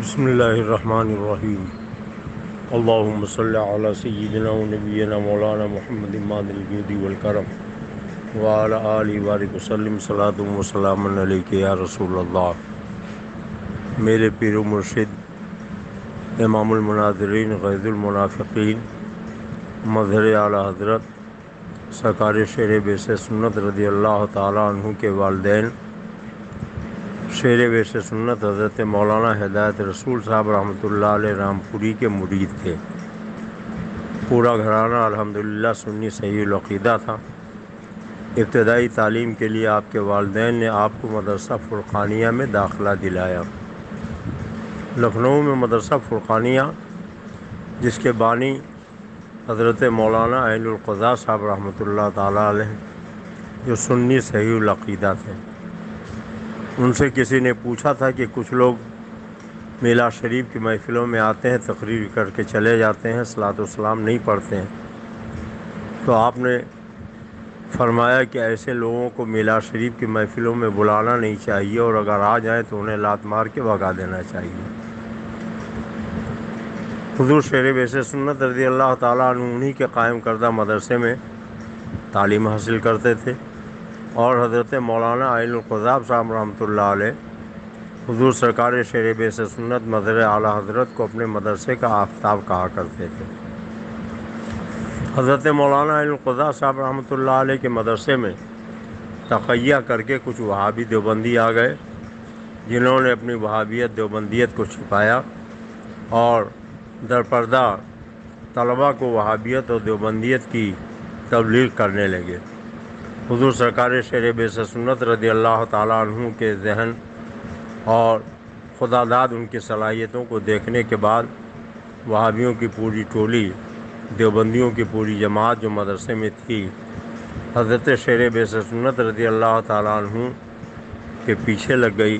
بسم اللہ الرحمن الرحیم اللہم صلی علی سیدنا و نبینا مولانا محمد ماد الجود والکرم وعلی آلہ وآلہ وسلم صلاۃ و سلام علیک یا رسول اللہ۔ میرے پیر و مرشد امام المناظرین غیظ المنافقین مظہر اعلیٰ حضرت سرکار شیر بیس سنت رضی اللہ تعالیٰ عنہ کے والدین شیر بیس سنت حضرت مولانا ہدایت رسول صاحب رحمۃ اللہ علیہ رامپوری کے مرید تھے۔ پورا گھرانہ الحمدللہ سنی صحیح العقیدہ تھا۔ ابتدائی تعلیم کے لیے آپ کے والدین نے آپ کو مدرسہ فرقانیہ میں داخلہ دلایا۔ لکھنؤ میں مدرسہ فرقانیہ جس کے بانی حضرت مولانا عین القضا صاحب رحمۃ اللہ تعالیٰ علیہ جو سنی صحیح العقیدہ تھے، ان سے کسی نے پوچھا تھا کہ کچھ لوگ میلاد شریف کی محفلوں میں آتے ہیں، تقریر کر کے چلے جاتے ہیں، صلاۃ و سلام نہیں پڑھتے ہیں، تو آپ نے فرمایا کہ ایسے لوگوں کو میلاد شریف کی محفلوں میں بلانا نہیں چاہیے، اور اگر آ جائیں تو انہیں لات مار کے بھگا دینا چاہیے۔ حضور شیر بیس سنت رضی اللہ تعالیٰ عنہ انہی کے قائم کردہ مدرسے میں تعلیم حاصل کرتے تھے، اور حضرت مولانا عین القضا صاحب رحمۃ اللہ علیہ حضور سرکار شیر بیس سنت مظہر اعلیٰ حضرت کو اپنے مدرسے کا آفتاب کہا کرتے تھے۔ حضرت مولانا عین القضا صاحب رحمۃ اللہ علیہ کے مدرسے میں تقیہ کر کے کچھ وہابی دیوبندی آ گئے، جنہوں نے اپنی وہابیت دیوبندیت کو چھپایا اور درپردہ طلباء کو وہابیت اور دیوبندیت کی تبلیغ کرنے لگے۔ حضور سرکار شیر بیس سنت رضی اللہ تعالیٰ عنہ کے ذہن اور خدا داد ان کی صلاحیتوں کو دیکھنے کے بعد وہابیوں کی پوری ٹولی، دیوبندیوں کی پوری جماعت جو مدرسے میں تھی، حضرت شیر بیس سنت رضی اللہ تعالیٰ عنہ کے پیچھے لگ گئی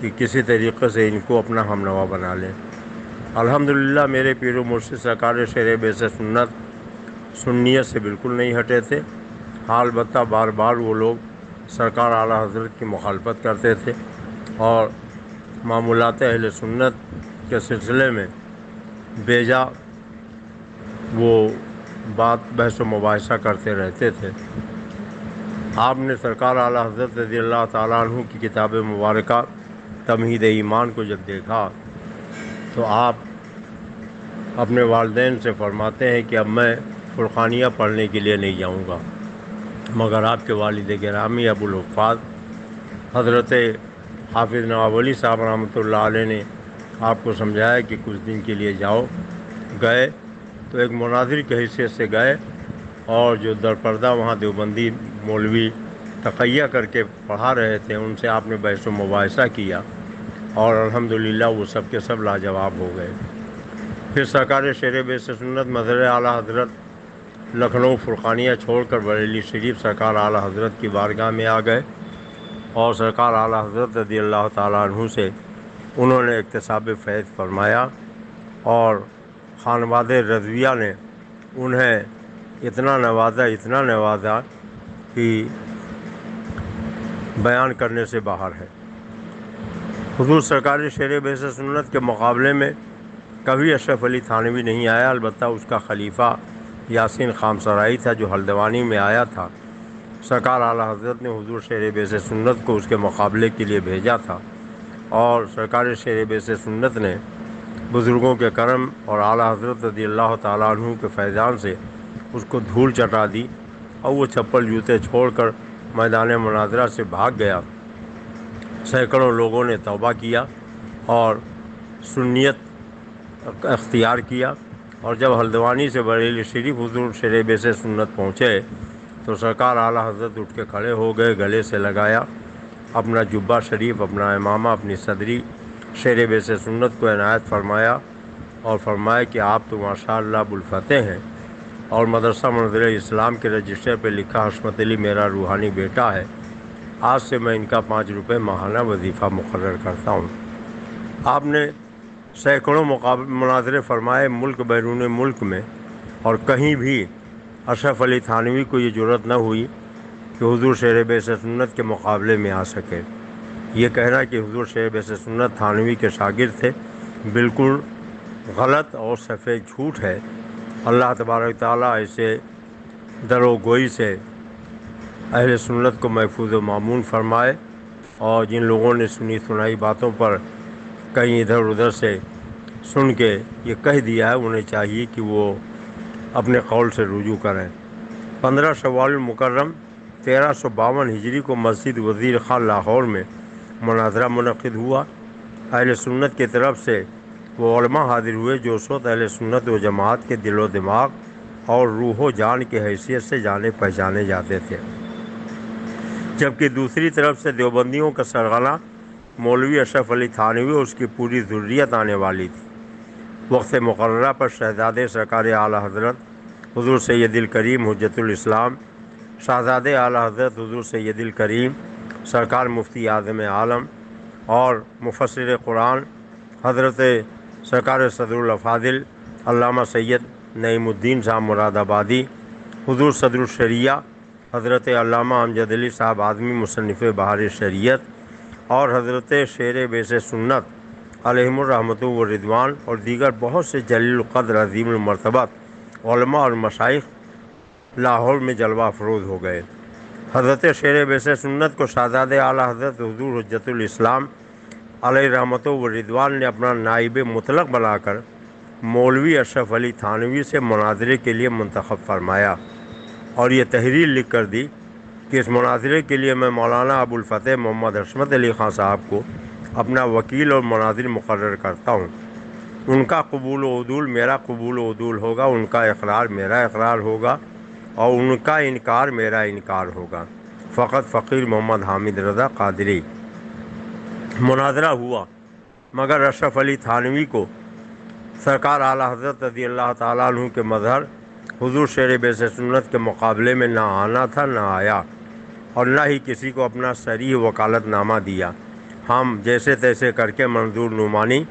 کہ کسی طریقے سے ان کو اپنا ہم نوا بنا لیں۔ الحمدللہ میرے پیر و مرشد سرکار شیر بیس سنت سنیت سے بالکل نہیں ہٹے تھے، البتہ بار بار وہ لوگ سرکار اعلیٰ حضرت کی مخالفت کرتے تھے اور معمولات اہل سنت کے سلسلے میں بیجا وہ بات بحث و مباحثہ کرتے رہتے تھے۔ آپ نے سرکار اعلیٰ حضرت رضی اللہ تعالیٰ عنہ کی کتاب مبارکہ تمہید ایمان کو جب دیکھا تو آپ اپنے والدین سے فرماتے ہیں کہ اب میں فرقانیہ پڑھنے کے لیے نہیں جاؤں گا، مگر آپ کے والد گرامی ابو الحفاظ حضرت حافظ نواب ولی صاحب رحمۃ اللہ علیہ نے آپ کو سمجھایا کہ کچھ دن کے لیے جاؤ۔ گئے تو ایک مناظر کی حیثیت سے گئے، اور جو درپردہ وہاں دیوبندی مولوی تقیہ کر کے پڑھا رہے تھے ان سے آپ نے بحث و مباحثہ کیا، اور الحمدللہ وہ سب کے سب لاجواب ہو گئے۔ پھر سرکار شیر بیس سنت مظہر اعلیٰ حضرت لکھنؤ فرقانیہ چھوڑ کر بریلی شریف سرکار اعلیٰ حضرت کی بارگاہ میں آ گئے، اور سرکار اعلیٰ حضرت رضی اللہ تعالیٰ عنہ سے انہوں نے اکتساب فیض فرمایا، اور خانواد رضویہ نے انہیں اتنا نوازا کہ بیان کرنے سے باہر ہے۔ حضور سرکار شیر بیس سنت کے مقابلے میں کبھی اشرف علی تھانوی نہیں آیا، البتہ اس کا خلیفہ یاسین خامسرائی تھا جو ہلدوانی میں آیا تھا۔ سرکار اعلیٰ حضرت نے حضور شیر بیس سنت کو اس کے مقابلے کے لیے بھیجا تھا، اور سرکار شیر بیس سنت نے بزرگوں کے کرم اور اعلیٰ حضرت رضی اللہ تعالیٰ عنہ کے فیضان سے اس کو دھول چٹا دی، اور وہ چپل جوتے چھوڑ کر میدان مناظرہ سے بھاگ گیا۔ سینکڑوں لوگوں نے توبہ کیا اور سنیت اختیار کیا، اور جب ہلدوانی سے بریلی شریف حضور شیر بیس سنت پہنچے تو سرکار اعلیٰ حضرت اٹھ کے کھڑے ہو گئے، گلے سے لگایا اپنا جبہ شریف، اپنا امامہ، اپنی صدری شیر بیس سنت کو عنایت فرمایا، اور فرمایا کہ آپ تو ماشاء اللہ ابوالفتح ہیں، اور مدرسہ منظر اسلام کے رجسٹر پہ لکھا حشمت علی میرا روحانی بیٹا ہے، آج سے میں ان کا 5 روپے ماہانہ وظیفہ مقرر کرتا ہوں۔ آپ نے سینکڑوں مناظرے فرمائے ملک بیرون ملک میں، اور کہیں بھی اشرف علی تھانوی کو یہ جرأت نہ ہوئی کہ حضور شیر بیس سنت کے مقابلے میں آ سکے۔ یہ کہنا کہ حضور شیر بیس سنت تھانوی کے شاگرد تھے، بالکل غلط اور سفید جھوٹ ہے۔ اللہ تبارک تعالیٰ ایسے دروگوئی سے اہل سنت کو محفوظ و معمون فرمائے، اور جن لوگوں نے سنی سنائی باتوں پر کہیں ادھر ادھر سے سن کے یہ کہہ دیا ہے، انہیں چاہیے کہ وہ اپنے قول سے رجوع کریں۔ 15 شوال المکرم 1352 ہجری کو مسجد وزیر خان لاہور میں مناظرہ منعقد ہوا۔ اہل سنت کی طرف سے وہ علماء حاضر ہوئے جو اس وقت اہل سنت و جماعت کے دل و دماغ اور روح و جان کی حیثیت سے جانے پہچانے جاتے تھے، جبکہ دوسری طرف سے دیوبندیوں کا سرغنہ مولوی اشرف علی تھانوی اور اس کی پوری ذریت آنے والی تھی۔ وقت مقررہ پر شہزادے سرکار اعلیٰ حضرت حضور سید الکریم حجت الاسلام، شہزادے اعلیٰ حضرت حضور سید الکریم سرکار مفتی اعظم عالم اور مفسر قرآن حضرت سرکار صدر الافاضل علامہ سید نعیم الدین صاحب مراد آبادی، حضور صدر الشریعہ حضرت علامہ امجد علی صاحب اعظمی مصنف بہار شریعت، اور حضرت شیر بیس سنت علیہم الرحمۃ والرضوان اور دیگر بہت سے جلیل القدر عظیم المرتبت علماء اور مشائخ لاہور میں جلوہ افروز ہو گئے۔ حضرت شیر بیس سنت کو شہزادے اعلیٰ حضرت حضور حجت الاسلام علیہ رحمۃ والرضوان نے اپنا نائب مطلق بنا کر مولوی اشرف علی تھانوی سے مناظرے کے لیے منتخب فرمایا، اور یہ تحریر لکھ کر دی کہ اس مناظرے کے لیے میں مولانا ابو الفتح محمد حشمت علی خان صاحب کو اپنا وکیل اور مناظر مقرر کرتا ہوں۔ ان کا قبول و عدول میرا قبول و عدول ہوگا، ان کا اقرار میرا اقرار ہوگا، اور ان کا انکار میرا انکار ہوگا۔ فقط فقیر محمد حامد رضا قادری۔ مناظرہ ہوا، مگر اشرف علی تھانوی کو سرکار اعلیٰ حضرت رضی اللہ تعالیٰ عنہ کے مظہر حضور شیر بیس سنت کے مقابلے میں نہ آنا تھا، نہ آیا، اور نہ ہی کسی کو اپنا صریح وکالت نامہ دیا۔ ہم جیسے تیسے کر کے منظور نعمانی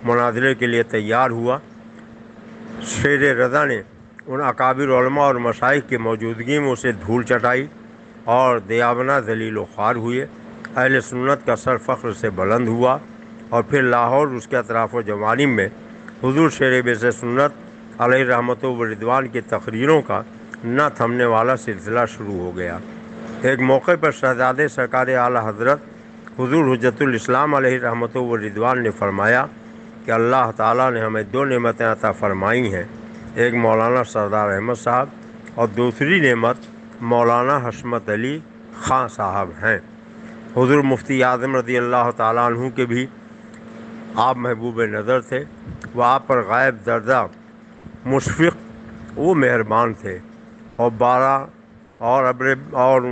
مناظرے کے لیے تیار ہوا۔ شیر رضا نے ان اکابر علماء اور مشائخ کی موجودگی میں اسے دھول چٹائی اور دیابنا ذلیل و خوار ہوئے۔ اہل سنت کا سر فخر سے بلند ہوا، اور پھر لاہور اس کے اطراف و جوانب میں حضور شیر بیس سنت علیہ رحمۃ والرضوان کی تقریروں کا نہ تھمنے والا سلسلہ شروع ہو گیا۔ ایک موقع پر شہزادے سرکار اعلیٰ حضرت حضور حجت الاسلام علیہ رحمۃ والرضوان نے فرمایا کہ اللہ تعالیٰ نے ہمیں 2 نعمتیں عطا فرمائی ہیں، ایک مولانا سردار احمد صاحب اور دوسری نعمت مولانا حشمت علی خان صاحب ہیں۔ حضور مفتی اعظم رضی اللہ تعالیٰ عنہ کے بھی آپ محبوب نظر تھے، وہ آپ پر غائب زردہ مشفق و مہربان تھے، اور اور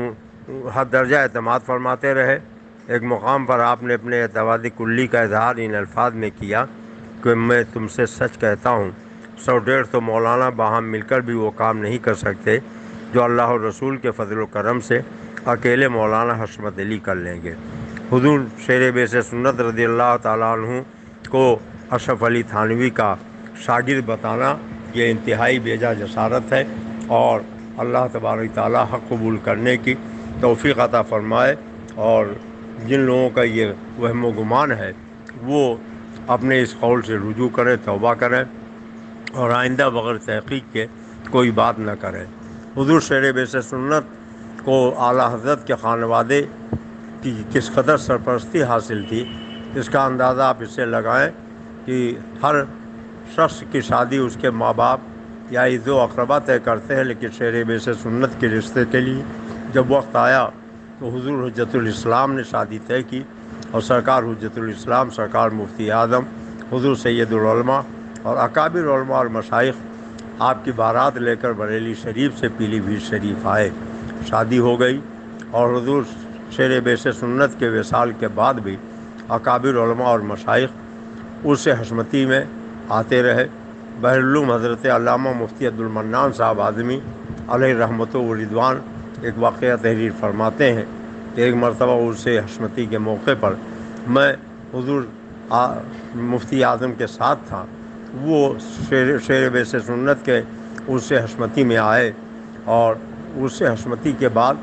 حد درجہ اعتماد فرماتے رہے۔ ایک مقام پر آپ نے اپنے اعتماد کلی کا اظہار ان الفاظ میں کیا کہ میں تم سے سچ کہتا ہوں 100-150 مولانا باہم مل کر بھی وہ کام نہیں کر سکتے جو اللہ اور رسول کے فضل و کرم سے اکیلے مولانا حشمت علی کر لیں گے۔ حضور شیر بیس سنت رضی اللہ تعالیٰ عنہ کو اشرف علی تھانوی کا شاگرد بتانا یہ انتہائی بیجا جسارت ہے، اور اللہ تبارک تعالیٰ حق قبول کرنے کی توفیق عطا فرمائے، اور جن لوگوں کا یہ وہم و گمان ہے وہ اپنے اس قول سے رجوع کریں، توبہ کریں، اور آئندہ بغیر تحقیق کے کوئی بات نہ کریں۔ حضور شیر بیس سنت کو اعلیٰ حضرت کے خانوادے کی کس قدر سرپرستی حاصل تھی، اس کا اندازہ آپ اس سے لگائیں کہ ہر شخص کی شادی اس کے ماں باپ یا عزیز و اقربا طے کرتے ہیں، لیکن شیر بیس سنت کے رشتے کے لیے جب وقت آیا تو حضور حجت الاسلام نے شادی طے کی، اور سرکار حجت الاسلام سرکار مفتی اعظم حضور سید العلماء اور اکابر علماء اور مشائخ آپ کی بارات لے کر بریلی شریف سے پیلی بھیت شریف آئے، شادی ہو گئی، اور حضور شیر بیس سنت کے وصال کے بعد بھی اکابر علماء اور مشائخ اس حشمتی میں آتے رہے۔ بحرالعلوم حضرت علامہ مفتی عبدالمنان صاحب اعظمی علیہ رحمۃ والرضوان ایک واقعہ تحریر فرماتے ہیں کہ ایک مرتبہ اس حشمتی کے موقع پر میں حضور مفتی اعظم کے ساتھ تھا، وہ شیر بیس سنت کے اس حشمتی میں آئے، اور اس حشمتی کے بعد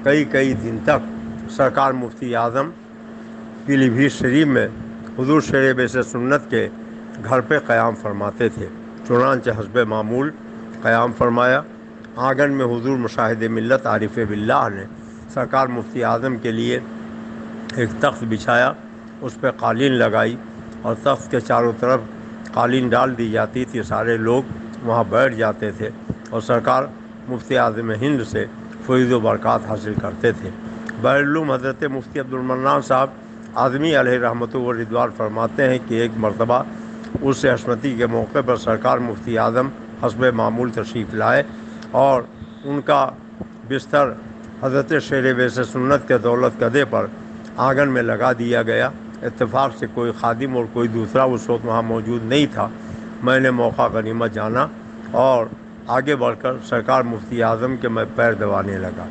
کئی دن تک سرکار مفتی اعظم پیلی بھیت شریف میں حضور شیر بیس سنت کے گھر پہ قیام فرماتے تھے، چنانچہ حسب معمول قیام فرمایا۔ آنگن میں حضور مشاہد ملت عارف باللہ نے سرکار مفتی اعظم کے لیے ایک تخت بچھایا، اس پہ قالین لگائی اور تخت کے چاروں طرف قالین ڈال دی جاتی تھی، سارے لوگ وہاں بیٹھ جاتے تھے اور سرکار مفتی اعظم ہند سے فیض و برکات حاصل کرتے تھے۔ بہرالعلوم حضرت مفتی عبدالمنان صاحب اعظمی علیہ رحمۃ و رضوان فرماتے ہیں کہ ایک مرتبہ اس عصمتی کے موقع پر سرکار مفتی اعظم حسب معمول تشریف لائے اور ان کا بستر حضرت شیر بیس سنت کے دولت کدے پر آنگن میں لگا دیا گیا۔ اتفاق سے کوئی خادم اور کوئی دوسرا اس وقت وہاں موجود نہیں تھا۔ میں نے موقع غنیمت جانا اور آگے بڑھ کر سرکار مفتی اعظم کے میں پیر دبانے لگا۔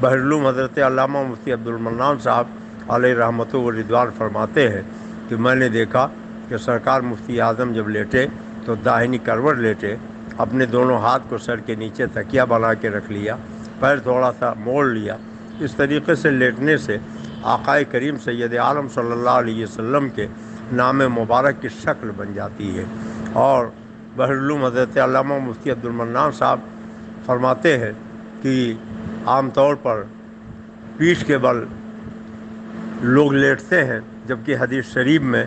بہرالعلوم حضرت علامہ مفتی عبدالمنان صاحب علیہ رحمۃ و رضوان فرماتے ہیں کہ میں نے دیکھا کہ سرکار مفتی اعظم جب لیٹے تو داہنی کروٹ لیٹے، اپنے دونوں ہاتھ کو سر کے نیچے تکیہ بنا کے رکھ لیا، پیر تھوڑا سا موڑ لیا۔ اس طریقے سے لیٹنے سے آقائے کریم سید عالم صلی اللہ علیہ وسلم کے نام مبارک کی شکل بن جاتی ہے۔ اور بہرالعلوم حضرت علامہ مفتی عبدالمنان صاحب فرماتے ہیں کہ عام طور پر پیٹھ کے بل لوگ لیٹتے ہیں، جبکہ حدیث شریف میں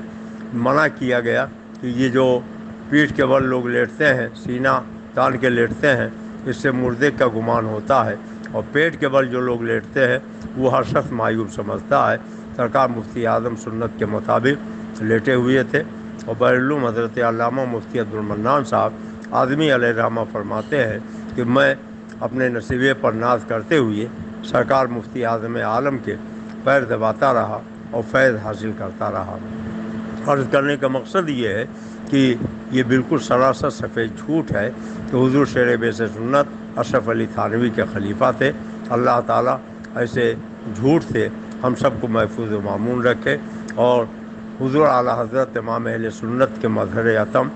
منع کیا گیا کہ یہ جو پیٹھ کے بل لوگ لیٹتے ہیں، سینہ تان کے لیٹتے ہیں، اس سے مردے کا گمان ہوتا ہے، اور پیٹ کے بل جو لوگ لیٹتے ہیں وہ ہر شخص معیوب سمجھتا ہے۔ سرکار مفتی اعظم سنت کے مطابق لیٹے ہوئے تھے، اور بہرالعلوم حضرت علامہ مفتی عبدالمنان صاحب اعظمی علیہ رحمہ فرماتے ہیں کہ میں اپنے نصیبے پر ناز کرتے ہوئے سرکار مفتی اعظم عالم کے پیر دباتا رہا اور فیض حاصل کرتا رہا۔ عرض کرنے کا مقصد یہ ہے کہ یہ بالکل سراسر سفید جھوٹ ہے کہ حضور شیر بیس سنت اشرف علی تھانوی کے خلیفہ تھے۔ اللہ تعالیٰ ایسے جھوٹ سے ہم سب کو محفوظ و مامون رکھے، اور حضور اعلیٰ حضرت امام اہل سنت کے مظہر عتم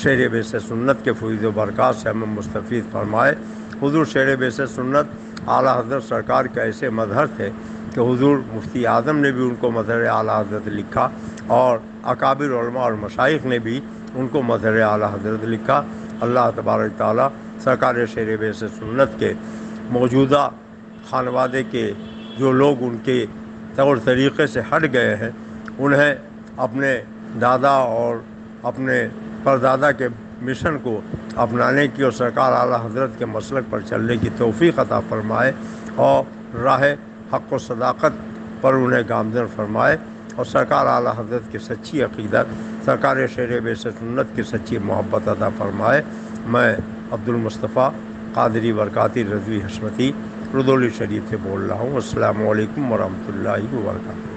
شیر بیس سنت کے فیض و برکات سے ہمیں مستفید فرمائے۔ حضور شیر بیس سنت اعلیٰ حضرت سرکار کے ایسے مظہر تھے کہ حضور مفتی اعظم نے بھی ان کو مظہر اعلیٰ حضرت لکھا، اور اکابر علماء اور مشائخ نے بھی ان کو مظہر اعلیٰ حضرت لکھا۔ اللہ تبارک تعالیٰ سرکار شیر بیس سنت کے موجودہ خانوادے کے جو لوگ ان کے طور طریقے سے ہٹ گئے ہیں، انہیں اپنے دادا اور اپنے پردادا کے مشن کو اپنانے کی اور سرکار اعلیٰ حضرت کے مسلک پر چلنے کی توفیق عطا فرمائے، اور راہ حق و صداقت پر انہیں گامزن فرمائے، اور سرکار اعلیٰ حضرت کی سچی عقیدت، سرکار شیر بیس سنت کی سچی محبت عطا فرمائے۔ میں عبدالمصطفیٰ قادری برکاتی رضوی حشمتی رودولی شریف سے بول رہا ہوں۔ السلام علیکم ورحمۃ اللہ وبرکاتہ۔